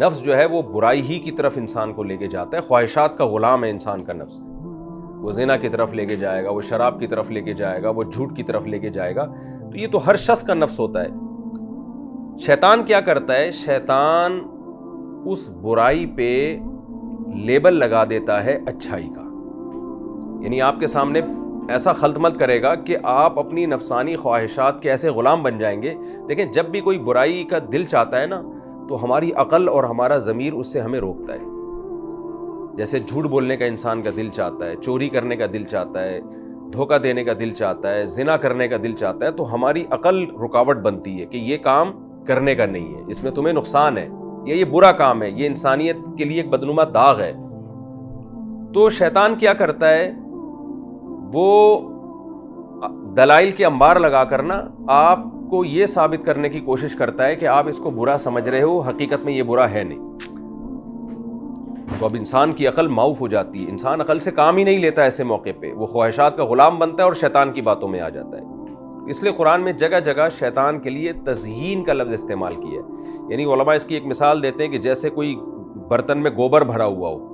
نفس جو ہے وہ برائی ہی کی طرف انسان کو لے کے جاتا ہے، خواہشات کا غلام ہے انسان کا نفس، وہ زنا کی طرف لے کے جائے گا، وہ شراب کی طرف لے کے جائے گا، وہ جھوٹ کی طرف لے کے جائے گا، تو یہ تو ہر شخص کا نفس ہوتا ہے۔ شیطان کیا کرتا ہے؟ شیطان اس برائی پہ لیبل لگا دیتا ہے اچھائی کا، یعنی آپ کے سامنے ایسا خلط ملط کرے گا کہ آپ اپنی نفسانی خواہشات کے ایسے غلام بن جائیں گے۔ دیکھیں جب بھی کوئی برائی کا دل چاہتا ہے نا تو ہماری عقل اور ہمارا ضمیر اس سے ہمیں روکتا ہے۔ جیسے جھوٹ بولنے کا انسان کا دل چاہتا ہے، چوری کرنے کا دل چاہتا ہے، دھوکہ دینے کا دل چاہتا ہے، زنا کرنے کا دل چاہتا ہے، تو ہماری عقل رکاوٹ بنتی ہے کہ یہ کام کرنے کا نہیں ہے، اس میں تمہیں نقصان ہے، یہ برا کام ہے، یہ انسانیت کے لیے ایک بدنما داغ ہے۔ تو شیطان کیا کرتا ہے؟ وہ دلائل کے انبار لگا کر نا آپ کو یہ ثابت کرنے کی کوشش کرتا ہے کہ آپ اس کو برا سمجھ رہے ہو، حقیقت میں یہ برا ہے نہیں۔ تو اب انسان کی عقل معاف ہو جاتی ہے، انسان عقل سے کام ہی نہیں لیتا ایسے موقع پہ، وہ خواہشات کا غلام بنتا ہے اور شیطان کی باتوں میں آ جاتا ہے۔ اس لیے قرآن میں جگہ جگہ شیطان کے لیے تزیین کا لفظ استعمال کیا ہے، یعنی علماء اس کی ایک مثال دیتے ہیں کہ جیسے کوئی برتن میں گوبر بھرا ہوا ہو،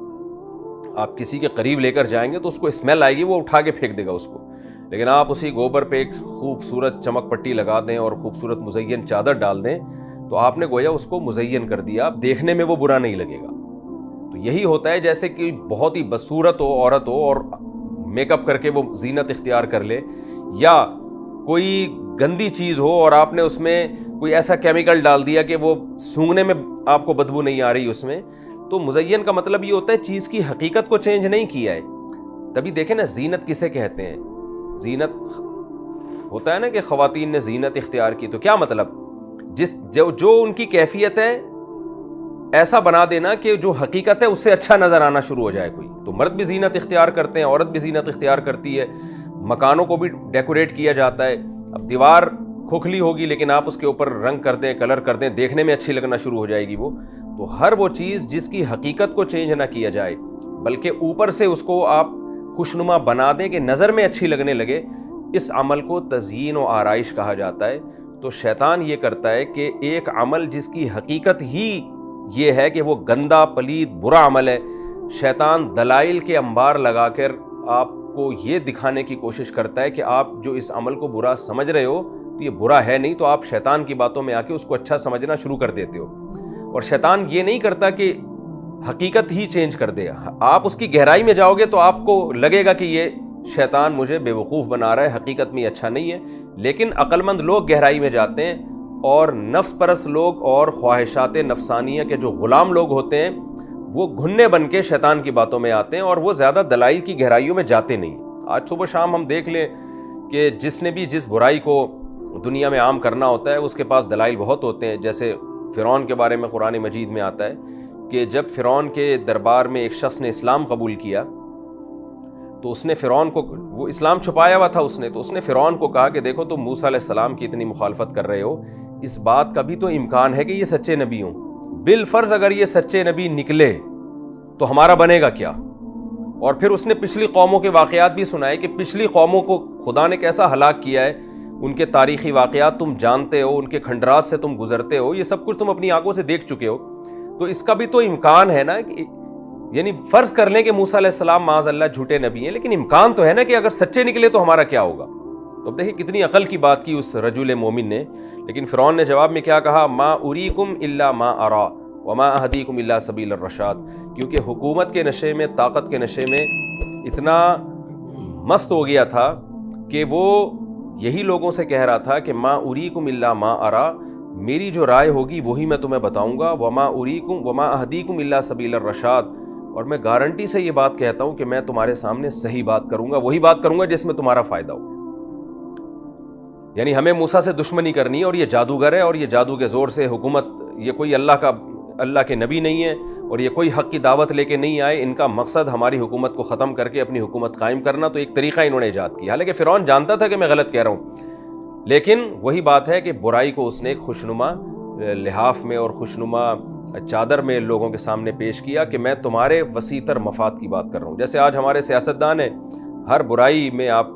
آپ کسی کے قریب لے کر جائیں گے تو اس کو اسمیل آئے گی، وہ اٹھا کے پھینک دے گا اس کو، لیکن آپ اسی گوبر پہ ایک خوبصورت چمک پٹی لگا دیں اور خوبصورت مزین چادر ڈال دیں تو آپ نے گویا اس کو مزین کر دیا، اب دیکھنے میں وہ برا نہیں لگے گا۔ تو یہی ہوتا ہے جیسے کہ بہت ہی بدصورت ہو عورت ہو اور میک اپ کر کے وہ زینت اختیار کر لے، یا کوئی گندی چیز ہو اور آپ نے اس میں کوئی ایسا کیمیکل ڈال دیا کہ وہ سونگھنے میں آپ کو بدبو نہیں آ رہی اس میں، تو مزین کا مطلب یہ ہوتا ہے چیز کی حقیقت کو چینج نہیں کیا ہے۔ تبھی دیکھیں نا زینت کسے کہتے ہیں؟ زینت ہوتا ہے نا کہ خواتین نے زینت اختیار کی، تو کیا مطلب؟ جو ان کی کیفیت ہے ایسا بنا دینا کہ جو حقیقت ہے اس سے اچھا نظر آنا شروع ہو جائے کوئی۔ تو مرد بھی زینت اختیار کرتے ہیں، عورت بھی زینت اختیار کرتی ہے، مکانوں کو بھی ڈیکوریٹ کیا جاتا ہے۔ اب دیوار کھوکھلی ہوگی لیکن آپ اس کے اوپر رنگ کر دیں، کلر کر دیں، دیکھنے میں اچھی لگنا شروع ہو جائے گی وہ۔ تو ہر وہ چیز جس کی حقیقت کو چینج نہ کیا جائے بلکہ اوپر سے اس کو آپ خوشنما بنا دیں کہ نظر میں اچھی لگنے لگے، اس عمل کو تزیین و آرائش کہا جاتا ہے۔ تو شیطان یہ کرتا ہے کہ ایک عمل جس کی حقیقت ہی یہ ہے کہ وہ گندا پلید برا عمل ہے، شیطان دلائل کے انبار لگا کر آپ کو یہ دکھانے کی کوشش کرتا ہے کہ آپ جو اس عمل کو برا سمجھ رہے ہو تو یہ برا ہے نہیں، تو آپ شیطان کی باتوں میں آ کے اس کو اچھا سمجھنا شروع کر دیتے ہو۔ اور شیطان یہ نہیں کرتا کہ حقیقت ہی چینج کر دے، آپ اس کی گہرائی میں جاؤ گے تو آپ کو لگے گا کہ یہ شیطان مجھے بے وقوف بنا رہا ہے، حقیقت میں یہ اچھا نہیں ہے۔ لیکن عقل مند لوگ گہرائی میں جاتے ہیں اور نفس پرست لوگ اور خواہشات نفسانیہ کے جو غلام لوگ ہوتے ہیں وہ گھننے بن کے شیطان کی باتوں میں آتے ہیں اور وہ زیادہ دلائل کی گہرائیوں میں جاتے نہیں۔ آج صبح شام ہم دیکھ لیں کہ جس نے بھی جس برائی کو دنیا میں عام کرنا ہوتا ہے اس کے پاس دلائل بہت ہوتے ہیں۔ جیسے فرعون کے بارے میں قرآن مجید میں آتا ہے کہ جب فرعون کے دربار میں ایک شخص نے اسلام قبول کیا تو اس نے فرعون کو، وہ اسلام چھپایا ہوا تھا تو اس نے فرعون کو کہا کہ دیکھو تم موسیٰ علیہ السلام کی اتنی مخالفت کر رہے ہو، اس بات کا بھی تو امکان ہے کہ یہ سچے نبی ہوں، بالفرض اگر یہ سچے نبی نکلے تو ہمارا بنے گا کیا؟ اور پھر اس نے پچھلی قوموں کے واقعات بھی سنائے کہ پچھلی قوموں کو خدا نے کیسا ہلاک کیا ہے، ان کے تاریخی واقعات تم جانتے ہو، ان کے کھنڈرات سے تم گزرتے ہو، یہ سب کچھ تم اپنی آنکھوں سے دیکھ چکے ہو، تو اس کا بھی تو امکان ہے نا کہ یعنی فرض کر لیں کہ موسیٰ علیہ السلام معاذ اللہ جھوٹے نبی ہیں، لیکن امکان تو ہے نا کہ اگر سچے نکلے تو ہمارا کیا ہوگا؟ تو اب دیکھیں کتنی عقل کی بات کی اس رجل مومن نے۔ لیکن فرعون نے جواب میں کیا کہا؟ ما اریکم الا ما ارا وما اہدیکم الا سبیل الرشاد، کیونکہ حکومت کے نشے میں، طاقت کے نشے میں اتنا مست ہو گیا تھا کہ وہ یہی لوگوں سے کہہ رہا تھا کہ ما اریکم الا ما ارا، میری جو رائے ہوگی وہی میں تمہیں بتاؤں گا، وما اریکم وما اہدیکم الا سبیل الرشاد، اور میں گارنٹی سے یہ بات کہتا ہوں کہ میں تمہارے سامنے صحیح بات کروں گا، وہی بات کروں گا جس میں تمہارا فائدہ ہو۔ یعنی ہمیں موسیٰ سے دشمنی کرنی ہے اور یہ جادوگر ہے اور یہ جادو کے زور سے حکومت، یہ کوئی اللہ کے نبی نہیں ہے اور یہ کوئی حق کی دعوت لے کے نہیں آئے، ان کا مقصد ہماری حکومت کو ختم کر کے اپنی حکومت قائم کرنا، تو ایک طریقہ انہوں نے ایجاد کیا۔ حالانکہ فرعون جانتا تھا کہ میں غلط کہہ رہا ہوں، لیکن وہی بات ہے کہ برائی کو اس نے ایک خوشنما لحاف میں اور خوشنما چادر میں لوگوں کے سامنے پیش کیا کہ میں تمہارے وسیع تر مفاد کی بات کر رہا ہوں۔ جیسے آج ہمارے سیاستدان ہیں، ہر برائی میں آپ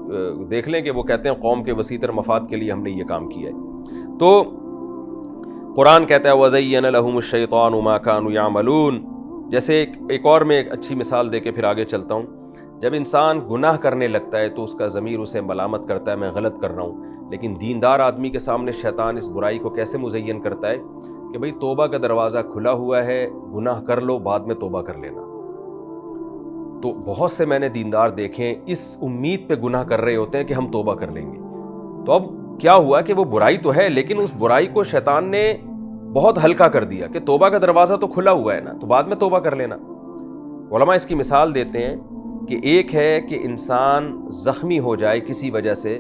دیکھ لیں کہ وہ کہتے ہیں قوم کے وسیع تر مفاد کے لیے ہم نے یہ کام کیا ہے۔ تو قرآن کہتا ہے وَزَيَّنَ لَهُمُ الشَّيْطَانُ مَا كَانُوا يَعْمَلُونَ۔ جیسے ایک اور میں ایک اچھی مثال دے کے پھر آگے چلتا ہوں۔ جب انسان گناہ کرنے لگتا ہے تو اس کا ضمیر اسے ملامت کرتا ہے میں غلط کر رہا ہوں، لیکن دیندار آدمی کے سامنے شیطان اس برائی کو کیسے مزین کرتا ہے کہ بھئی توبہ کا دروازہ کھلا ہوا ہے، گناہ کر لو بعد میں توبہ کر لینا۔ تو بہت سے میں نے دیندار دیکھیں اس امید پہ گناہ کر رہے ہوتے ہیں کہ ہم توبہ کر لیں گے۔ تو اب کیا ہوا کہ وہ برائی تو ہے لیکن اس برائی کو شیطان نے بہت ہلکا کر دیا کہ توبہ کا دروازہ تو کھلا ہوا ہے نا، تو بعد میں توبہ کر لینا۔ علماء اس کی مثال دیتے ہیں کہ ایک ہے کہ انسان زخمی ہو جائے کسی وجہ سے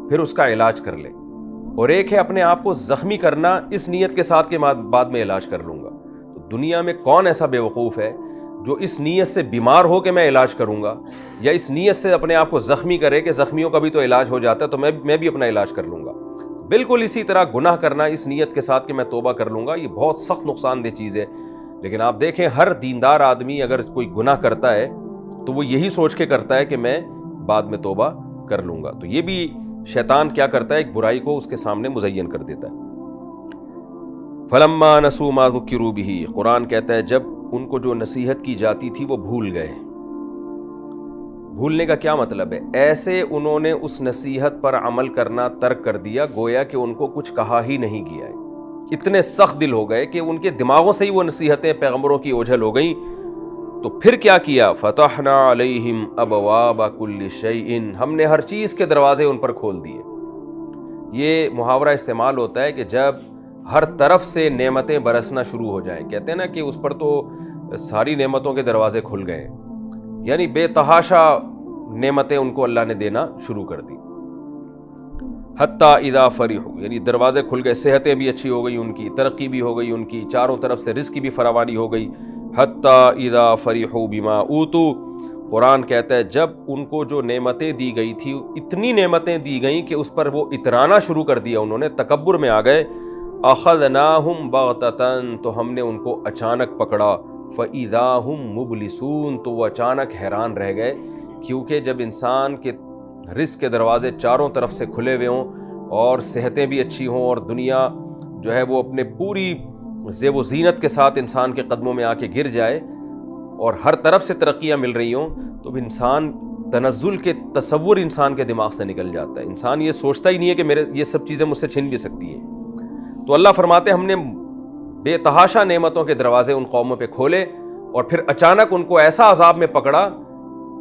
پھر اس کا علاج کر لے، اور ایک ہے اپنے آپ کو زخمی کرنا اس نیت کے ساتھ کہ بعد میں علاج کر لوں گا۔ تو دنیا میں کون ایسا بے وقوف ہے جو اس نیت سے بیمار ہو کہ میں علاج کروں گا، یا اس نیت سے اپنے آپ کو زخمی کرے کہ زخمیوں کا بھی تو علاج ہو جاتا ہے تو میں بھی اپنا علاج کر لوں گا۔ بالکل اسی طرح گناہ کرنا اس نیت کے ساتھ کہ میں توبہ کر لوں گا، یہ بہت سخت نقصان دہ چیز ہے۔ لیکن آپ دیکھیں ہر دیندار آدمی اگر کوئی گناہ کرتا ہے تو وہ یہی سوچ کے کرتا ہے کہ میں بعد میں توبہ کر لوں گا۔ تو یہ بھی شیطان کیا کرتا ہے، ایک برائی کو اس کے سامنے مزین کر دیتا ہے۔ فَلَمَّا نَسُوا مَا ذُكِّرُوا بِهِ، قرآن کہتا ہے جب ان کو جو نصیحت کی جاتی تھی وہ بھول گئے۔ بھولنے کا کیا مطلب ہے؟ ایسے انہوں نے اس نصیحت پر عمل کرنا ترک کر دیا گویا کہ ان کو کچھ کہا ہی نہیں گیا ہے۔ اتنے سخت دل ہو گئے کہ ان کے دماغوں سے ہی وہ نصیحتیں پیغمبروں کی اوجھل ہو گئیں۔ تو پھر کیا کیا؟ فتحنا علیہم ابواب کل شیء، ہم نے ہر چیز کے دروازے ان پر کھول دیے۔ یہ محاورہ استعمال ہوتا ہے کہ جب ہر طرف سے نعمتیں برسنا شروع ہو جائیں، کہتے ہیں نا کہ اس پر تو ساری نعمتوں کے دروازے کھل گئے، یعنی بے تحاشا نعمتیں ان کو اللہ نے دینا شروع کر دی۔ حتیٰ اذا فرحوا، یعنی دروازے کھل گئے، صحتیں بھی اچھی ہو گئی ان کی، ترقی بھی ہو گئی ان کی، چاروں طرف سے رزق کی بھی فراوانی ہو گئی۔ حتیٰ اذا فرحوا بما اوتوا، قرآن کہتا ہے جب ان کو جو نعمتیں دی گئی تھی اتنی نعمتیں دی گئیں کہ اس پر وہ اترانا شروع کر دیا، انہوں نے تکبر میں آ گئے۔ اخذناہم بغتۃ، تو ہم نے ان کو اچانک پکڑا۔ فاذا ہم مبلسون، تو وہ اچانک حیران رہ گئے، کیونکہ جب انسان کے رزق کے دروازے چاروں طرف سے کھلے ہوئے ہوں اور صحتیں بھی اچھی ہوں اور دنیا جو ہے وہ اپنے پوری زیب و زینت کے ساتھ انسان کے قدموں میں آ کے گر جائے اور ہر طرف سے ترقیاں مل رہی ہوں، تو انسان تنزل کے تصور انسان کے دماغ سے نکل جاتا ہے۔ انسان یہ سوچتا ہی نہیں ہے کہ میرے یہ سب چیزیں مجھ سے چھن بھی سکتی ہیں۔ تو اللہ فرماتے ہیں ہم نے بے تحاشا نعمتوں کے دروازے ان قوموں پہ کھولے اور پھر اچانک ان کو ایسا عذاب میں پکڑا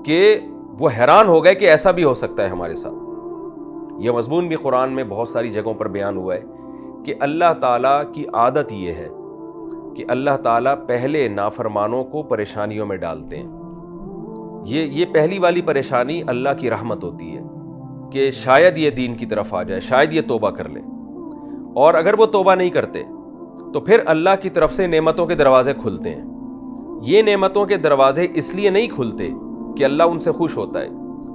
کہ وہ حیران ہو گئے کہ ایسا بھی ہو سکتا ہے ہمارے ساتھ۔ یہ مضمون بھی قرآن میں بہت ساری جگہوں پر بیان ہوا ہے کہ اللہ تعالیٰ کی عادت یہ ہے کہ اللہ تعالیٰ پہلے نافرمانوں کو پریشانیوں میں ڈالتے ہیں۔ یہ پہلی والی پریشانی اللہ کی رحمت ہوتی ہے کہ شاید یہ دین کی طرف آ جائے، شاید یہ توبہ کر لے، اور اگر وہ توبہ نہیں کرتے تو پھر اللہ کی طرف سے نعمتوں کے دروازے کھلتے ہیں۔ یہ نعمتوں کے دروازے اس لیے نہیں کھلتے کہ اللہ ان سے خوش ہوتا ہے،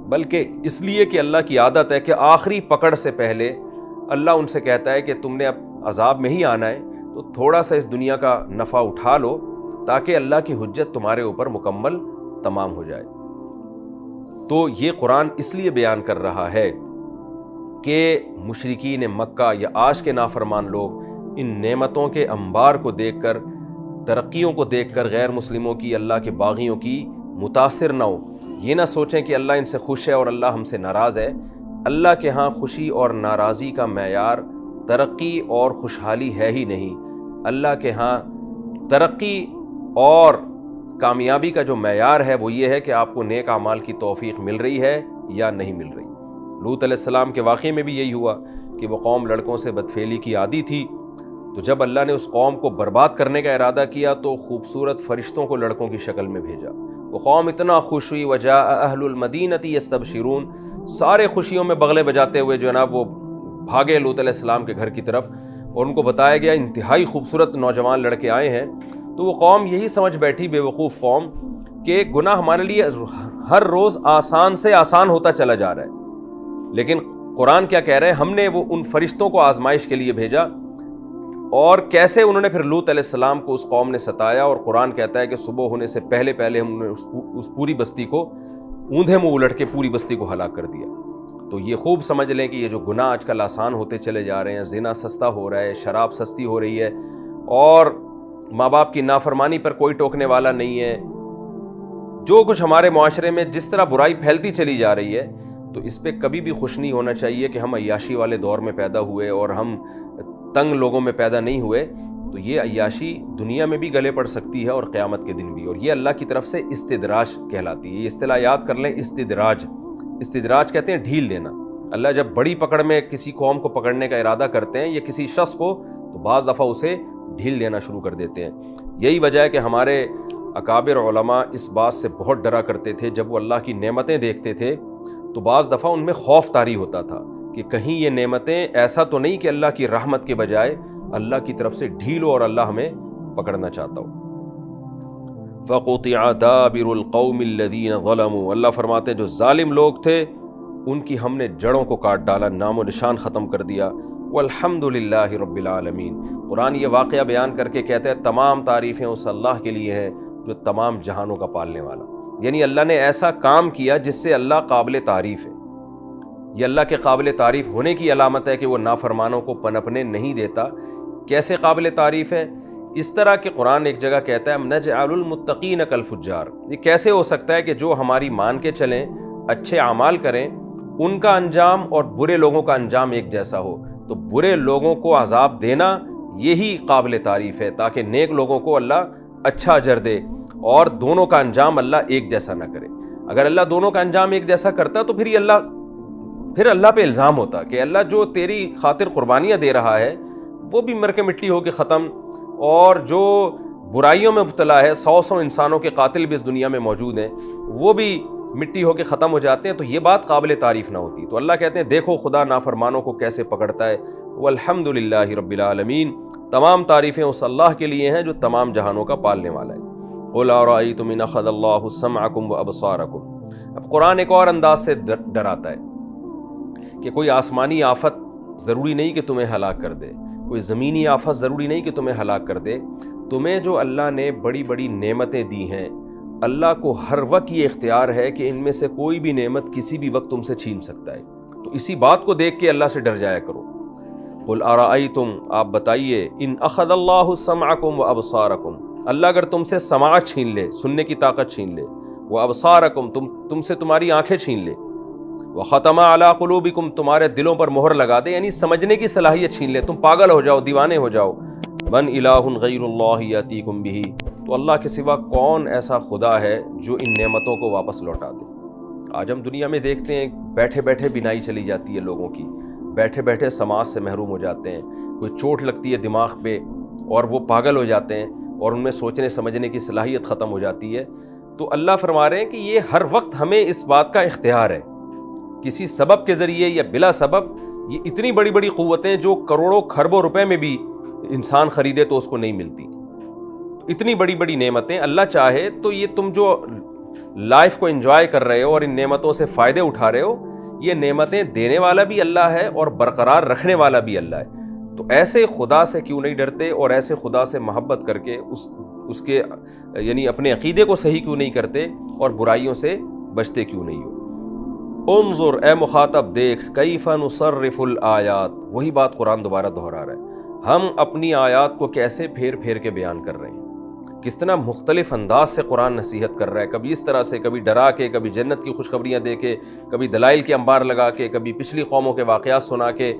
بلکہ اس لیے کہ اللہ کی عادت ہے کہ آخری پکڑ سے پہلے اللہ ان سے کہتا ہے کہ تم نے اب عذاب میں ہی آنا ہے تو تھوڑا سا اس دنیا کا نفع اٹھا لو تاکہ اللہ کی حجت تمہارے اوپر مکمل تمام ہو جائے۔ تو یہ قرآن اس لیے بیان کر رہا ہے کہ مشرکین مکہ یا آج کے نافرمان لوگ ان نعمتوں کے انبار کو دیکھ کر، ترقیوں کو دیکھ کر غیر مسلموں کی، اللہ کے باغیوں کی متاثر نہ ہو۔ یہ نہ سوچیں کہ اللہ ان سے خوش ہے اور اللہ ہم سے ناراض ہے۔ اللہ کے ہاں خوشی اور ناراضی کا معیار ترقی اور خوشحالی ہے ہی نہیں۔ اللہ کے ہاں ترقی اور کامیابی کا جو معیار ہے وہ یہ ہے کہ آپ کو نیک اعمال کی توفیق مل رہی ہے یا نہیں مل رہی۔ لوط علیہ السلام کے واقعے میں بھی یہی ہوا کہ وہ قوم لڑکوں سے بدفعلی کی عادی تھی، تو جب اللہ نے اس قوم کو برباد کرنے کا ارادہ کیا تو خوبصورت فرشتوں کو لڑکوں کی شکل میں بھیجا۔ وہ قوم اتنا خوش ہوئی، وجاء اہل المدینۃ یستبشرون، سارے خوشیوں میں بغلے بجاتے ہوئے جو ہے نا وہ بھاگے لوط علیہ السلام کے گھر کی طرف، اور ان کو بتایا گیا انتہائی خوبصورت نوجوان لڑکے آئے ہیں۔ تو وہ قوم یہی سمجھ بیٹھی، بے وقوف قوم، کہ گناہ ہمارے لیے ہر روز آسان سے آسان ہوتا چلا جا رہا ہے۔ لیکن قرآن کیا کہہ رہے ہیں؟ ہم نے وہ ان فرشتوں کو آزمائش کے لیے بھیجا، اور کیسے انہوں نے پھر لوط علیہ السلام کو اس قوم نے ستایا، اور قرآن کہتا ہے کہ صبح ہونے سے پہلے ہم نے اس پوری بستی کو اوندھے منہ الٹ کے پوری بستی کو ہلاک کر دیا۔ تو یہ خوب سمجھ لیں کہ یہ جو گناہ آج کل آسان ہوتے چلے جا رہے ہیں، زنا سستا ہو رہا ہے، شراب سستی ہو رہی ہے، اور ماں باپ کی نافرمانی پر کوئی ٹوکنے والا نہیں ہے، جو کچھ ہمارے معاشرے میں جس طرح برائی پھیلتی چلی جا رہی ہے، تو اس پہ کبھی بھی خوش نہیں ہونا چاہیے کہ ہم عیاشی والے دور میں پیدا ہوئے اور ہم تنگ لوگوں میں پیدا نہیں ہوئے. تو یہ عیاشی دنیا میں بھی گلے پڑ سکتی ہے اور قیامت کے دن بھی، اور یہ اللہ کی طرف سے استدراج کہلاتی ہے. یہ اصطلاح یاد کر لیں، استدراج کہتے ہیں ڈھیل دینا. اللہ جب بڑی پکڑ میں کسی قوم کو پکڑنے کا ارادہ کرتے ہیں یا کسی شخص کو، تو بعض دفعہ اسے ڈھیل دینا شروع کر دیتے ہیں. یہی وجہ ہے کہ ہمارے اکابر علماء اس بات سے بہت ڈرا کرتے تھے، جب وہ اللہ کی نعمتیں دیکھتے تھے تو بعض دفعہ ان میں خوف طاری ہوتا تھا کہ کہیں یہ نعمتیں ایسا تو نہیں کہ اللہ کی رحمت کے بجائے اللہ کی طرف سے ڈھیل ہو اور اللہ ہمیں پکڑنا چاہتا ہو. فَقُطِعَ دَابِرُ الْقَوْمِ الَّذِينَ ظَلَمُوا، اللہ فرماتے ہیں جو ظالم لوگ تھے ان کی ہم نے جڑوں کو کاٹ ڈالا، نام و نشان ختم کر دیا. وَالْحَمْدُ لِلَّهِ رَبِّ الْعَالَمِينَ. قرآن یہ واقعہ بیان کر کے کہتا ہے تمام تعریفیں اس اللہ کے لیے ہیں جو تمام جہانوں کا پالنے والا. یعنی اللہ نے ایسا کام کیا جس سے اللہ قابل تعریف ہے. یہ اللہ کے قابل تعریف ہونے کی علامت ہے کہ وہ نافرمانوں کو پنپنے نہیں دیتا. کیسے قابل تعریف ہے؟ اس طرح کہ قرآن ایک جگہ کہتا ہے نجعل المتقین کالفجار. یہ کیسے ہو سکتا ہے کہ جو ہماری مان کے چلیں، اچھے اعمال کریں، ان کا انجام اور برے لوگوں کا انجام ایک جیسا ہو؟ تو برے لوگوں کو عذاب دینا یہی قابل تعریف ہے تاکہ نیک لوگوں کو اللہ اچھا اجر دے اور دونوں کا انجام اللہ ایک جیسا نہ کرے. اگر اللہ دونوں کا انجام ایک جیسا کرتا تو پھر اللہ پہ الزام ہوتا کہ اللہ جو تیری خاطر قربانیاں دے رہا ہے وہ بھی مر کے مٹی ہو کے ختم، اور جو برائیوں میں مبتلا ہے، 100 انسانوں کے قاتل بھی اس دنیا میں موجود ہیں، وہ بھی مٹی ہو کے ختم ہو جاتے ہیں. تو یہ بات قابل تعریف نہ ہوتی. تو اللہ کہتے ہیں دیکھو خدا نافرمانوں کو کیسے پکڑتا ہے. والحمد للہ رب العالمین. تمام تعریفیں اس اللہ کے لیے ہیں جو تمام جہانوں کا پالنے والا ہے. قل ارأیتم ان اخذ اللہ سمعکم وابصارکم. اب قرآن ایک اور انداز سے ڈراتا ہے کہ کوئی آسمانی آفت ضروری نہیں کہ تمہیں ہلاک کر دے، کوئی زمینی آفت ضروری نہیں کہ تمہیں ہلاک کر دے. تمہیں جو اللہ نے بڑی بڑی نعمتیں دی ہیں، اللہ کو ہر وقت یہ اختیار ہے کہ ان میں سے کوئی بھی نعمت کسی بھی وقت تم سے چھین سکتا ہے. تو اسی بات کو دیکھ کے اللہ سے ڈر جایا کرو. قل ارأیتم، آپ بتائیے، ان اخذ اللہ سمعکم وابصارکم، اللہ اگر تم سے سماعت چھین لے، سننے کی طاقت چھین لے، وابصارکم، تم سے تمہاری آنکھیں چھین لے، وختم علی قلوبکم، تمہارے دلوں پر مہر لگا دے، یعنی سمجھنے کی صلاحیت چھین لے، تم پاگل ہو جاؤ، دیوانے ہو جاؤ. من الہ غیر اللہ یاتیکم بہ، تو اللہ کے سوا کون ایسا خدا ہے جو ان نعمتوں کو واپس لوٹا دے. آج ہم دنیا میں دیکھتے ہیں بیٹھے بیٹھے بینائی چلی جاتی ہے لوگوں کی، بیٹھے بیٹھے سماج سے محروم ہو جاتے ہیں، کوئی چوٹ لگتی ہے دماغ پہ اور وہ پاگل ہو جاتے ہیں اور ان میں سوچنے سمجھنے کی صلاحیت ختم ہو جاتی ہے. تو اللہ فرما رہے ہیں کہ یہ ہر وقت ہمیں اس بات کا اختیار ہے، کسی سبب کے ذریعے یا بلا سبب یہ اتنی بڑی بڑی قوتیں جو کروڑوں خربوں روپے میں بھی انسان خریدے تو اس کو نہیں ملتی، اتنی بڑی بڑی نعمتیں اللہ چاہے تو یہ تم جو لائف کو انجوائے کر رہے ہو اور ان نعمتوں سے فائدے اٹھا رہے ہو، یہ نعمتیں دینے والا بھی اللہ ہے اور برقرار رکھنے والا بھی اللہ ہے. تو ایسے خدا سے کیوں نہیں ڈرتے اور ایسے خدا سے محبت کر کے اس کے یعنی اپنے عقیدے کو صحیح کیوں نہیں کرتے اور برائیوں سے بچتے کیوں نہیں ہو؟ انظر، اے مخاطب دیکھ، کیف نصرف الآیات، وہی بات قرآن دوبارہ دہرا رہا ہے، ہم اپنی آیات کو کیسے پھیر پھیر کے بیان کر رہے ہیں. کس طرح مختلف انداز سے قرآن نصیحت کر رہا ہے، کبھی اس طرح سے، کبھی ڈرا کے، کبھی جنت کی خوشخبریاں دے کے، کبھی دلائل کے انبار لگا کے، کبھی پچھلی قوموں کے واقعات سنا کے،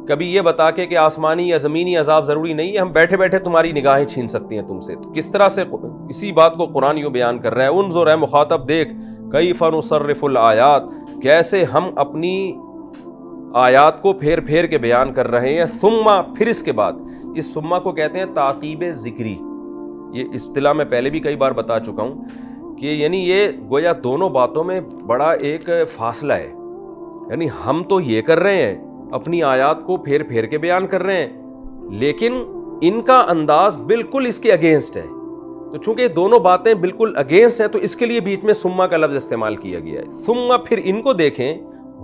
کبھی یہ بتا کے کہ آسمانی یا زمینی عذاب ضروری نہیں ہے، ہم بیٹھے بیٹھے تمہاری نگاہیں چھین سکتی ہیں تم سے. تو کس طرح سے اسی بات کو قرآن یوں بیان کر رہا ہے، انظر، اے مخاطب دیکھ، کیف نصرف الآیات، کیسے ہم اپنی آیات کو پھیر پھیر کے بیان کر رہے ہیں. ثم، پھر اس کے بعد، اس ثم کو کہتے ہیں تعقیب ذکری. یہ اصطلاح میں پہلے بھی کئی بار بتا چکا ہوں کہ یعنی یہ گویا دونوں باتوں میں بڑا ایک فاصلہ ہے. یعنی ہم تو یہ کر رہے ہیں، اپنی آیات کو پھیر پھیر کے بیان کر رہے ہیں، لیکن ان کا انداز بالکل اس کے اگینسٹ ہے. تو چونکہ دونوں باتیں بالکل اگینسٹ ہیں تو اس کے لیے بیچ میں ثم کا لفظ استعمال کیا گیا ہے. ثم، پھر ان کو دیکھیں،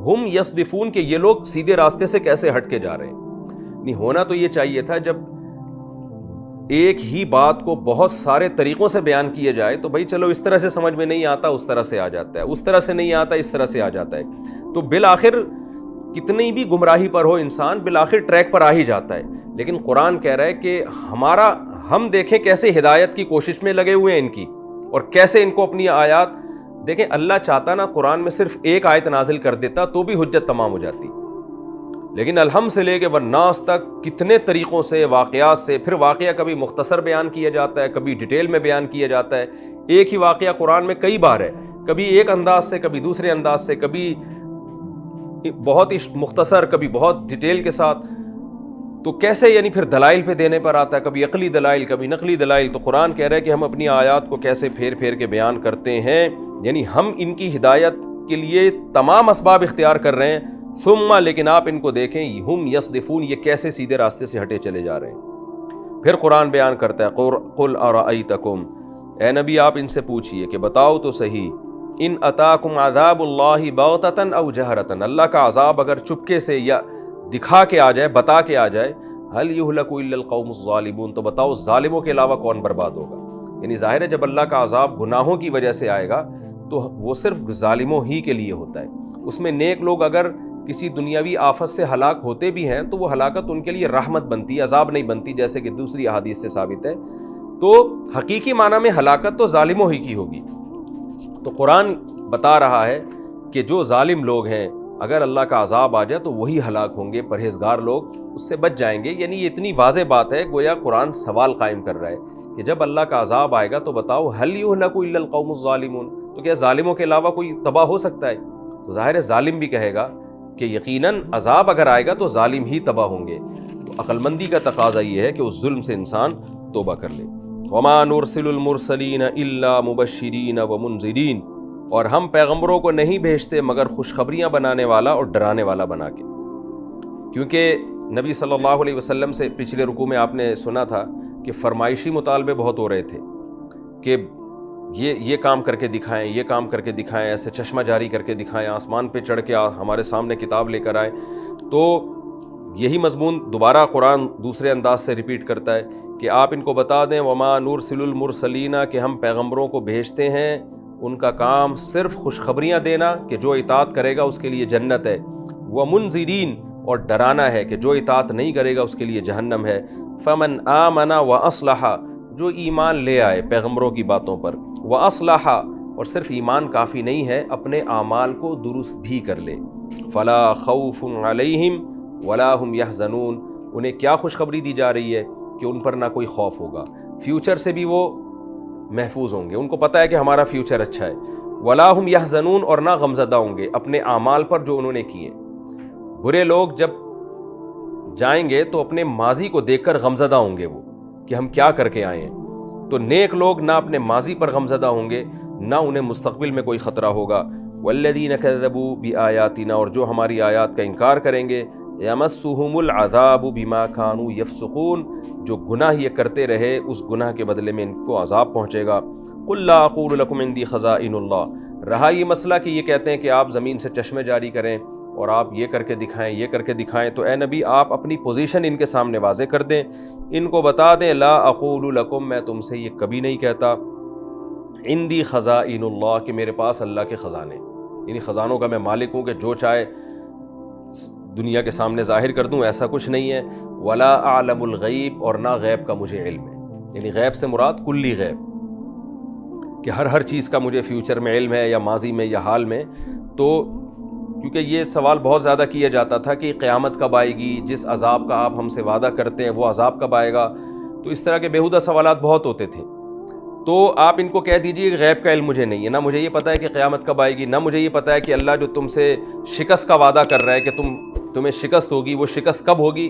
ہم یصدفون، کہ یہ لوگ سیدھے راستے سے کیسے ہٹ کے جا رہے ہیں. نہیں ہونا تو یہ چاہیے تھا جب ایک ہی بات کو بہت سارے طریقوں سے بیان کیا جائے تو بھائی چلو اس طرح سے سمجھ میں نہیں آتا اس طرح سے آ جاتا ہے، اس طرح سے نہیں آتا اس طرح سے آ جاتا ہے. تو بالآخر کتنی بھی گمراہی پر ہو انسان بالآخر ٹریک پر آ ہی جاتا ہے. لیکن قرآن کہہ رہا ہے کہ ہم دیکھیں کیسے ہدایت کی کوشش میں لگے ہوئے ہیں ان کی, اور کیسے ان کو اپنی آیات دیکھیں. اللہ چاہتا نا قرآن میں صرف ایک آیت نازل کر دیتا تو بھی حجت تمام ہو جاتی, لیکن الحمد سے لے کے والناس تک کتنے طریقوں سے, واقعات سے, پھر واقعہ کبھی مختصر بیان کیا جاتا ہے, کبھی ڈیٹیل میں بیان کیا جاتا ہے. ایک ہی واقعہ قرآن میں کئی بار ہے, کبھی ایک انداز سے, کبھی دوسرے انداز سے, کبھی بہت ہی مختصر, کبھی بہت ڈیٹیل کے ساتھ. تو کیسے یعنی پھر دلائل پہ دینے پر آتا ہے, کبھی عقلی دلائل, کبھی نقلی دلائل. تو قرآن کہہ رہا ہے کہ ہم اپنی آیات کو کیسے پھیر پھیر کے بیان کرتے ہیں, یعنی ہم ان کی ہدایت کے لیے تمام اسباب اختیار کر رہے ہیں. ثم لیکن آپ ان کو دیکھیں, ہم یصدفون, یہ کیسے سیدھے راستے سے ہٹے چلے جا رہے ہیں. پھر قرآن بیان کرتا ہے قل ارأیتکم, اے نبی آپ ان سے پوچھئے کہ بتاؤ تو صحیح, ان اتاکم عذاب اللہ بغتۃ او جہرۃ, اللہ کا عذاب اگر چپکے سے یا دکھا کے آ جائے, بتا کے آ جائے, هل یہلک الا القوم الظالمون, تو بتاؤ ظالموں کے علاوہ کون برباد ہوگا. یعنی ظاہر ہے جب اللہ کا عذاب گناہوں کی وجہ سے آئے گا تو وہ صرف ظالموں ہی کے لیے ہوتا ہے. اس میں نیک لوگ اگر کسی دنیاوی آفت سے ہلاک ہوتے بھی ہیں تو وہ ہلاکت ان کے لیے رحمت بنتی ہے, عذاب نہیں بنتی, جیسے کہ دوسری احادیث سے ثابت ہے. تو حقیقی معنی میں ہلاکت تو ظالموں ہی کی ہوگی. تو قرآن بتا رہا ہے کہ جو ظالم لوگ ہیں اگر اللہ کا عذاب آ جائے تو وہی ہلاک ہوں گے, پرہیزگار لوگ اس سے بچ جائیں گے. یعنی یہ اتنی واضح بات ہے, گویا قرآن سوال قائم کر رہا ہے کہ جب اللہ کا عذاب آئے گا تو بتاؤ هل یہلک الا القوم الظالمون, تو کیا ظالموں کے علاوہ کوئی تباہ ہو سکتا ہے؟ تو ظاہر ہے ظالم بھی کہے گا کہ یقیناً عذاب اگر آئے گا تو ظالم ہی تباہ ہوں گے. تو عقل مندی کا تقاضا یہ ہے کہ اس ظلم سے انسان توبہ کر لے. وما نرسل المرسلین الا مبشرین ومنذرین, اور ہم پیغمبروں کو نہیں بھیجتے مگر خوشخبریاں بنانے والا اور ڈرانے والا بنا کے. کیونکہ نبی صلی اللہ علیہ وسلم سے پچھلے رکوع میں آپ نے سنا تھا کہ فرمائشی مطالبے بہت ہو رہے تھے کہ یہ کام کر کے دکھائیں, یہ کام کر کے دکھائیں, ایسے چشمہ جاری کر کے دکھائیں, آسمان پہ چڑھ کے ہمارے سامنے کتاب لے کر آئیں. تو یہی مضمون دوبارہ قرآن دوسرے انداز سے ریپیٹ کرتا ہے کہ آپ ان کو بتا دیں وما نرسل المرسلین, کہ ہم پیغمبروں کو بھیجتے ہیں, ان کا کام صرف خوشخبریاں دینا کہ جو اطاعت کرے گا اس کے لیے جنت ہے, ومنذرین, اور ڈرانا ہے کہ جو اطاعت نہیں کرے گا اس کے لیے جہنم ہے. فمن آمن واصلح, جو ایمان لے آئے پیغمبروں کی باتوں پر, واصلح, اور صرف ایمان کافی نہیں ہے, اپنے اعمال کو درست بھی کر لے. فلا خوف علیہم ولا هم يحزنون, انہیں کیا خوشخبری دی جا رہی ہے کہ ان پر نہ کوئی خوف ہوگا, فیوچر سے بھی وہ محفوظ ہوں گے, ان کو پتہ ہے کہ ہمارا فیوچر اچھا ہے. ولا هم يحزنون, اور نہ غمزدہ ہوں گے اپنے اعمال پر جو انہوں نے کیے. برے لوگ جب جائیں گے تو اپنے ماضی کو دیکھ کر غمزدہ ہوں گے وہ کہ ہم کیا کر کے آئے ہیں. تو نیک لوگ نہ اپنے ماضی پر غمزدہ ہوں گے نہ انہیں مستقبل میں کوئی خطرہ ہوگا. والذین کذبوا بآیاتنا, اور جو ہماری آیات کا انکار کریں گے, یمسہم العذاب بما کانوا یفسقون, جو گناہ یہ کرتے رہے اس گناہ کے بدلے میں ان کو عذاب پہنچے گا. قل لا اقول لکم عندی خزائن اللہ, رہا یہ مسئلہ کہ یہ کہتے ہیں کہ آپ زمین سے چشمے جاری کریں اور آپ یہ کر کے دکھائیں, یہ کر کے دکھائیں, تو اے نبی آپ اپنی پوزیشن ان کے سامنے واضح کر دیں, ان کو بتا دیں لا اقول لکم, میں تم سے یہ کبھی نہیں کہتا, عندی خزائن اللہ, کہ میرے پاس اللہ کے خزانے, یعنی خزانوں کا میں مالک ہوں کہ جو چاہے دنیا کے سامنے ظاہر کر دوں, ایسا کچھ نہیں ہے. ولا اعلم الغیب, اور نہ غیب کا مجھے علم ہے, یعنی غیب سے مراد کلی غیب, کہ ہر چیز کا مجھے فیوچر میں علم ہے یا ماضی میں یا حال میں. تو کیونکہ یہ سوال بہت زیادہ کیا جاتا تھا کہ قیامت کب آئے گی, جس عذاب کا آپ ہم سے وعدہ کرتے ہیں وہ عذاب کب آئے گا, تو اس طرح کے بیہودہ سوالات بہت ہوتے تھے. تو آپ ان کو کہہ دیجیے کہ غیب کا علم مجھے نہیں ہے, نہ مجھے یہ پتہ ہے کہ قیامت کب آئے گی, نہ مجھے یہ پتہ ہے کہ اللہ جو تم سے شکست کا وعدہ کر رہا ہے کہ تمہیں شکست ہوگی, وہ شکست کب ہوگی.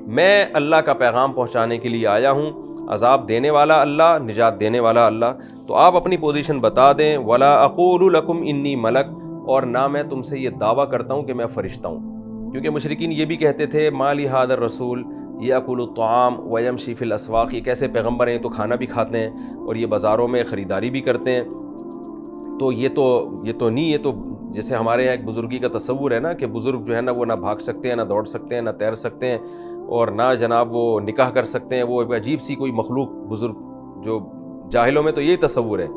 میں اللہ کا پیغام پہنچانے کے لیے آیا ہوں, عذاب دینے والا اللہ, نجات دینے والا اللہ. تو آپ اپنی پوزیشن بتا دیں. ولا اقول لکم انی ملک, اور نہ میں تم سے یہ دعویٰ کرتا ہوں کہ میں فرشتہ ہوں, کیونکہ مشرکین یہ بھی کہتے تھے ما لہذا الرسول یاکل الطعام ویمشی فی الاسواق, یہ کیسے پیغمبر ہیں تو کھانا بھی کھاتے ہیں اور یہ بازاروں میں خریداری بھی کرتے ہیں. تو یہ تو نہیں, یہ تو جیسے ہمارے یہاں ایک بزرگی کا تصور ہے نا کہ بزرگ جو ہے نا وہ نہ بھاگ سکتے ہیں, نہ دوڑ سکتے ہیں, نہ تیر سکتے ہیں, اور نہ جناب وہ نکاح کر سکتے ہیں, وہ ایک عجیب سی کوئی مخلوق بزرگ, جو جاہلوں میں تو یہی تصور ہے.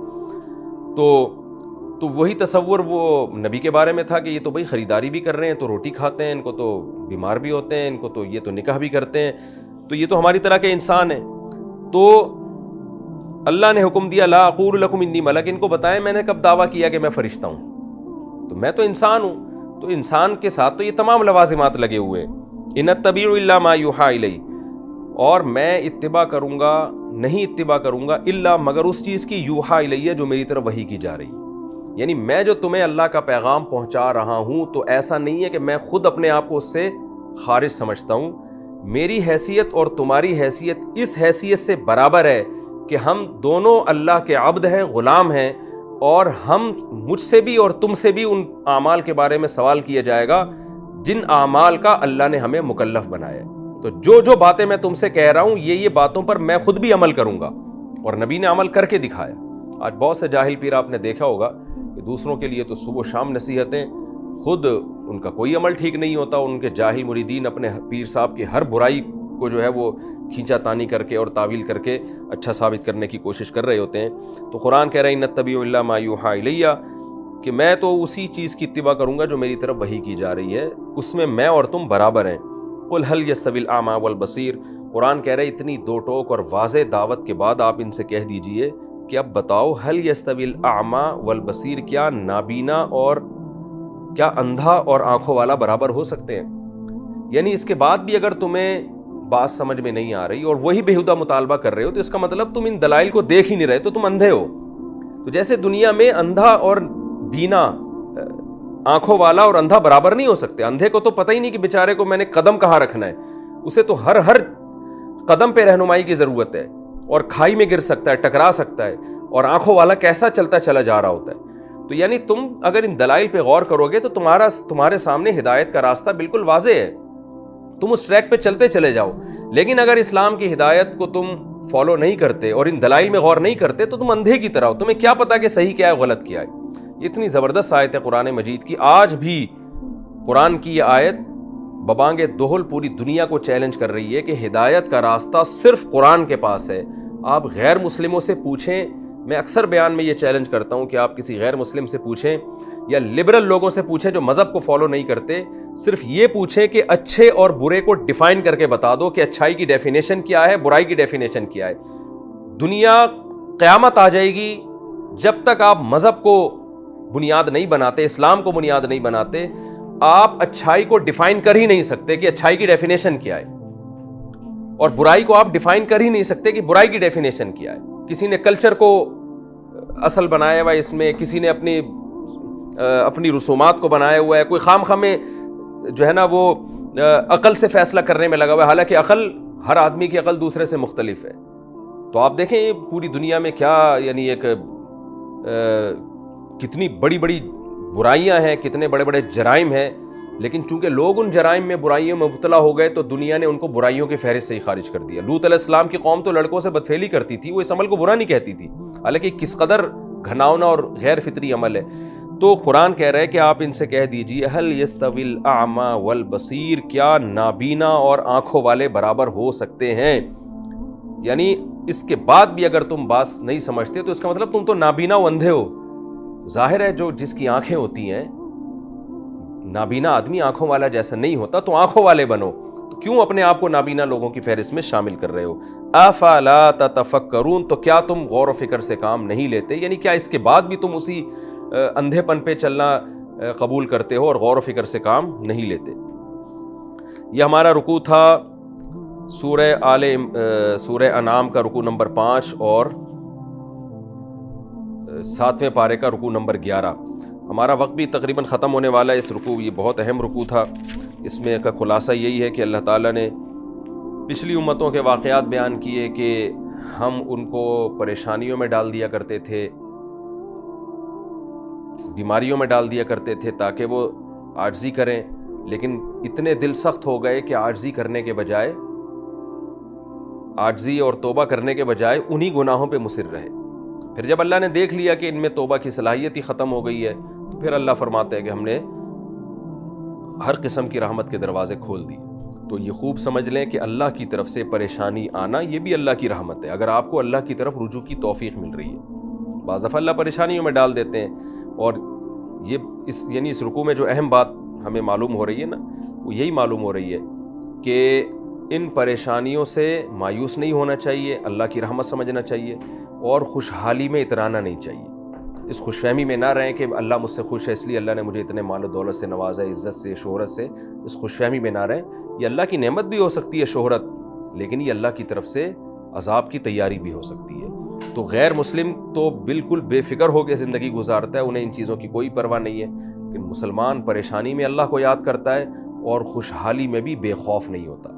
تو تو وہی تصور وہ نبی کے بارے میں تھا کہ یہ تو بھائی خریداری بھی کر رہے ہیں تو روٹی کھاتے ہیں، ان کو تو بیمار بھی ہوتے ہیں، ان کو تو یہ تو نکاح بھی کرتے ہیں، تو یہ تو ہماری طرح کے انسان ہیں۔ تو اللہ نے حکم دیا لا اقول لکم انی ملک، ان کو بتائیں میں نے کب دعویٰ کیا کہ میں فرشتہ ہوں، تو میں تو انسان ہوں، تو انسان کے ساتھ تو یہ تمام لوازمات لگے ہوئے ہیں۔ ان اتبع الا ما یوحی الی، اور میں اتباع کروں گا، نہیں اتباع کروں گا الا مگر اس چیز کی یوحی الی جو میری طرف وحی کی جا رہی ہے، یعنی میں جو تمہیں اللہ کا پیغام پہنچا رہا ہوں تو ایسا نہیں ہے کہ میں خود اپنے آپ کو اس سے خارج سمجھتا ہوں، میری حیثیت اور تمہاری حیثیت اس حیثیت سے برابر ہے کہ ہم دونوں اللہ کے عبد ہیں، غلام ہیں، اور ہم مجھ سے بھی اور تم سے بھی ان اعمال کے بارے میں سوال کیا جائے گا جن اعمال کا اللہ نے ہمیں مکلف بنایا ہے۔ تو جو باتیں میں تم سے کہہ رہا ہوں یہ باتوں پر میں خود بھی عمل کروں گا، اور نبی نے عمل کر کے دکھایا۔ آج بہت سے جاہل پیر آپ نے دیکھا ہوگا کہ دوسروں کے لیے تو صبح و شام نصیحتیں، خود ان کا کوئی عمل ٹھیک نہیں ہوتا، ان کے جاہل مریدین اپنے پیر صاحب کی ہر برائی کو جو ہے وہ کھینچا تانی کر کے اور تعویل کر کے اچھا ثابت کرنے کی کوشش کر رہے ہوتے ہیں۔ تو قرآن کہہ رہے ہیں نتبع الا ما یوحی الی، کہ میں تو اسی چیز کی اتباع کروں گا جو میری طرف وحی کی جا رہی ہے، اس میں میں اور تم برابر ہیں۔ قل هل يستوي الاعمى والبصير، قرآن کہہ رہے ہیں اتنی دو ٹوک اور واضح دعوت کے بعد آپ ان سے کہہ دیجئے کہ اب بتاؤ هل يستوي الاعمى والبصير، کیا نابینا اور کیا اندھا اور آنکھوں والا برابر ہو سکتے ہیں؟ یعنی اس کے بعد بھی اگر تمہیں بات سمجھ میں نہیں آ رہی اور وہی بےہودہ مطالبہ کر رہے ہو تو اس کا مطلب تم ان دلائل کو دیکھ ہی نہیں رہے، تو تم اندھے ہو۔ تو جیسے دنیا میں اندھا اور بینا، آنکھوں والا اور اندھا برابر نہیں ہو سکتے۔ اندھے کو تو پتہ ہی نہیں کہ بیچارے کو میں نے قدم کہاں رکھنا ہے، اسے تو ہر قدم پہ رہنمائی کی ضرورت ہے، اور کھائی میں گر سکتا ہے، ٹکرا سکتا ہے، اور آنکھوں والا کیسا چلتا چلا جا رہا ہوتا ہے۔ تو یعنی تم اگر ان دلائل پہ غور کرو گے تو تمہارے سامنے ہدایت کا راستہ بالکل واضح ہے، تم اس ٹریک پہ چلتے چلے جاؤ۔ لیکن اگر اسلام کی ہدایت کو تم فالو نہیں کرتے اور ان دلائل میں غور نہیں کرتے تو تم اندھے کی طرح ہو، تمہیں کیا پتا کہ صحیح کیا ہے غلط کیا ہے۔ اتنی زبردست آیت ہے قرآن مجید کی، آج بھی قرآن کی یہ آیت ببانگ دہل پوری دنیا کو چیلنج کر رہی ہے کہ ہدایت کا راستہ صرف قرآن کے پاس ہے۔ آپ غیر مسلموں سے پوچھیں، میں اکثر بیان میں یہ چیلنج کرتا ہوں کہ آپ کسی غیر مسلم سے پوچھیں یا لبرل لوگوں سے پوچھیں جو مذہب کو فالو نہیں کرتے، صرف یہ پوچھیں کہ اچھے اور برے کو ڈیفائن کر کے بتا دو کہ اچھائی کی ڈیفینیشن کیا ہے، برائی کی ڈیفینیشن کیا ہے۔ دنیا قیامت آ جائے گی جب تک آپ مذہب کو بنیاد نہیں بناتے، اسلام کو بنیاد نہیں بناتے، آپ اچھائی کو ڈیفائن کر ہی نہیں سکتے کہ اچھائی کی ڈیفینیشن کیا ہے، اور برائی کو آپ ڈیفائن کر ہی نہیں سکتے کہ برائی کی ڈیفینیشن کیا ہے۔ کسی نے کلچر کو اصل بنایا ہوا ہے، اس میں کسی نے اپنی رسومات کو بنایا ہوا ہے، کوئی خام میں جو ہے نا وہ عقل سے فیصلہ کرنے میں لگا ہوا ہے، حالانکہ عقل، ہر آدمی کی عقل دوسرے سے مختلف ہے۔ تو آپ دیکھیں پوری دنیا میں کیا یعنی ایک کتنی بڑی بڑی برائیاں ہیں، کتنے بڑے بڑے جرائم ہیں، لیکن چونکہ لوگ ان جرائم میں برائیوں میں مبتلا ہو گئے تو دنیا نے ان کو برائیوں کی فہرست سے ہی خارج کر دیا۔ لوط علیہ السلام کی قوم تو لڑکوں سے بدفعلی کرتی تھی، وہ اس عمل کو برا نہیں کہتی تھی، حالانکہ کس قدر گھناؤنا اور غیر فطری عمل ہے۔ تو قرآن کہہ رہا ہے کہ آپ ان سے کہہ دیجئے هل يستوي الاعمى والبصير، کیا نابینا اور آنکھوں والے برابر ہو سکتے ہیں؟ یعنی اس کے بعد بھی اگر تم بات نہیں سمجھتے تو اس کا مطلب تم تو نابینا و اندھے ہو۔ ظاہر ہے جس کی آنکھیں ہوتی ہیں، نابینا آدمی آنکھوں والا جیسا نہیں ہوتا، تو آنکھوں والے بنو، تو کیوں اپنے آپ کو نابینا لوگوں کی فہرست میں شامل کر رہے ہو؟ افلا تتفکرون، تو کیا تم غور و فکر سے کام نہیں لیتے؟ یعنی کیا اس کے بعد بھی تم اسی اندھے پن پہ چلنا قبول کرتے ہو اور غور و فکر سے کام نہیں لیتے؟ یہ ہمارا رکوع تھا سورہ انعام کا رکوع نمبر 5 اور 7ویں پارے کا رکوع نمبر 11۔ ہمارا وقت بھی تقریباً ختم ہونے والا ہے۔ اس رکوع، یہ بہت اہم رکوع تھا، اس میں کا خلاصہ یہی ہے کہ اللہ تعالیٰ نے پچھلی امتوں کے واقعات بیان کیے کہ ہم ان کو پریشانیوں میں ڈال دیا کرتے تھے، بیماریوں میں ڈال دیا کرتے تھے تاکہ وہ عاجزی کریں، لیکن اتنے دل سخت ہو گئے کہ عاجزی کرنے کے بجائے، عاجزی اور توبہ کرنے کے بجائے انہی گناہوں پہ مصر رہے۔ پھر جب اللہ نے دیکھ لیا کہ ان میں توبہ کی صلاحیت ہی ختم ہو گئی ہے تو پھر اللہ فرماتا ہے کہ ہم نے ہر قسم کی رحمت کے دروازے کھول دیے۔ تو یہ خوب سمجھ لیں کہ اللہ کی طرف سے پریشانی آنا یہ بھی اللہ کی رحمت ہے، اگر آپ کو اللہ کی طرف رجوع کی توفیق مل رہی ہے۔ بعض دفعہ اللہ پریشانیوں میں ڈال دیتے ہیں، اور یہ یعنی اس رکوع میں جو اہم بات ہمیں معلوم ہو رہی ہے نا، وہ یہی معلوم ہو رہی ہے کہ ان پریشانیوں سے مایوس نہیں ہونا چاہیے، اللہ کی رحمت سمجھنا چاہیے، اور خوشحالی میں اترانا نہیں چاہیے۔ اس خوش فہمی میں نہ رہیں کہ اللہ مجھ سے خوش ہے اس لیے اللہ نے مجھے اتنے مال و دولت سے نوازا ہے، عزت سے، شہرت سے، اس خوش فہمی میں نہ رہیں۔ یہ اللہ کی نعمت بھی ہو سکتی ہے شہرت، لیکن یہ اللہ کی طرف سے عذاب کی تیاری بھی ہو سکتی ہے۔ تو غیر مسلم تو بالکل بے فکر ہو کے زندگی گزارتا ہے، انہیں ان چیزوں کی کوئی پرواہ نہیں ہے، لیکن مسلمان پریشانی میں اللہ کو یاد کرتا ہے اور خوشحالی میں بھی بے خوف نہیں ہوتا۔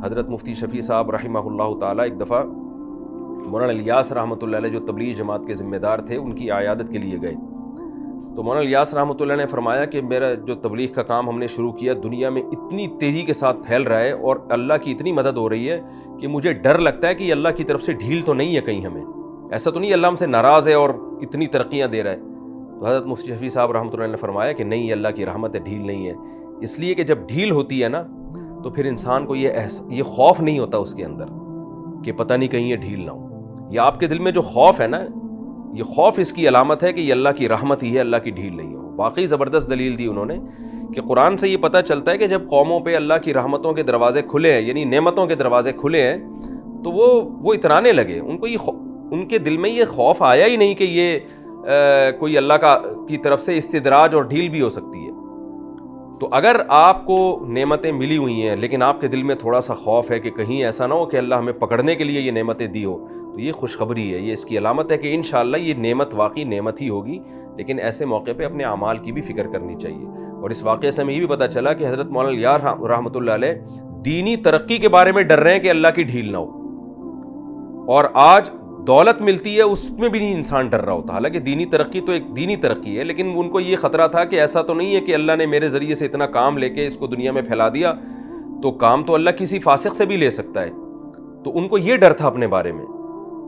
حضرت مفتی شفیع صاحب رحمہ اللہ تعالیٰ ایک دفعہ مولانا الیاس رحمۃ اللہ علیہ جو تبلیغ جماعت کے ذمہ دار تھے ان کی عیادت کے لیے گئے، تو مولانا الیاس رحمۃ اللہ نے فرمایا کہ میرا جو تبلیغ کا کام ہم نے شروع کیا دنیا میں اتنی تیزی کے ساتھ پھیل رہا ہے اور اللہ کی اتنی مدد ہو رہی ہے کہ مجھے ڈر لگتا ہے کہ اللہ کی طرف سے ڈھیل تو نہیں ہے کہیں، ہمیں ایسا تو نہیں اللہ ہم سے ناراض ہے اور اتنی ترقیاں دے رہا ہے۔ تو حضرت مفتی شفیع صاحب رحمۃ اللہ نے فرمایا کہ نہیں، اللہ کی رحمت ہے، ڈھیل نہیں ہے، اس لیے کہ جب ڈھیل ہوتی ہے نا تو پھر انسان کو یہ خوف نہیں ہوتا اس کے اندر کہ پتہ نہیں کہیں یہ ڈھیل نہ ہو۔ یہ آپ کے دل میں جو خوف ہے نا، یہ خوف اس کی علامت ہے کہ یہ اللہ کی رحمت ہی ہے، اللہ کی ڈھیل نہیں ہو۔ واقعی زبردست دلیل دی انہوں نے کہ قرآن سے یہ پتہ چلتا ہے کہ جب قوموں پہ اللہ کی رحمتوں کے دروازے کھلے ہیں، یعنی نعمتوں کے دروازے کھلے ہیں، تو وہ اترانے لگے، ان کو ان کے دل میں یہ خوف آیا ہی نہیں کہ یہ کوئی اللہ کی طرف سے استدراج اور ڈھیل بھی ہو سکتی ہے۔ تو اگر آپ کو نعمتیں ملی ہوئی ہیں لیکن آپ کے دل میں تھوڑا سا خوف ہے کہ کہیں ایسا نہ ہو کہ اللہ ہمیں پکڑنے کے لیے یہ نعمتیں دی ہو، تو یہ خوشخبری ہے، یہ اس کی علامت ہے کہ انشاءاللہ یہ نعمت واقعی نعمت ہی ہوگی، لیکن ایسے موقع پہ اپنے اعمال کی بھی فکر کرنی چاہیے۔ اور اس واقعے سے ہمیں یہ بھی پتہ چلا کہ حضرت مولانا الیاس رحمۃ اللہ علیہ دینی ترقی کے بارے میں ڈر رہے ہیں کہ اللہ کی ڈھیل نہ ہو، اور آج دولت ملتی ہے اس میں بھی نہیں انسان ڈر رہا ہوتا، حالانکہ دینی ترقی تو ایک دینی ترقی ہے، لیکن ان کو یہ خطرہ تھا کہ ایسا تو نہیں ہے کہ اللہ نے میرے ذریعے سے اتنا کام لے کے اس کو دنیا میں پھیلا دیا، تو کام تو اللہ کسی فاسق سے بھی لے سکتا ہے، تو ان کو یہ ڈر تھا اپنے بارے میں۔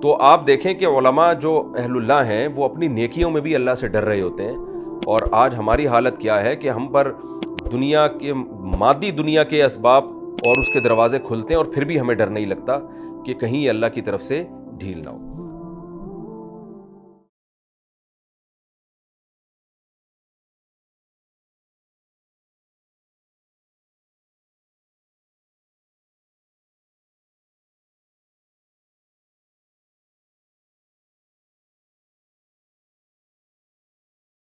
تو آپ دیکھیں کہ علماء جو اہل اللہ ہیں وہ اپنی نیکیوں میں بھی اللہ سے ڈر رہے ہوتے ہیں، اور آج ہماری حالت کیا ہے کہ ہم پر دنیا کے مادی دنیا کے اسباب اور اس کے دروازے کھلتے ہیں اور پھر بھی ہمیں ڈر نہیں لگتا کہ کہیں اللہ کی طرف سے ڈھیل نہ ہو۔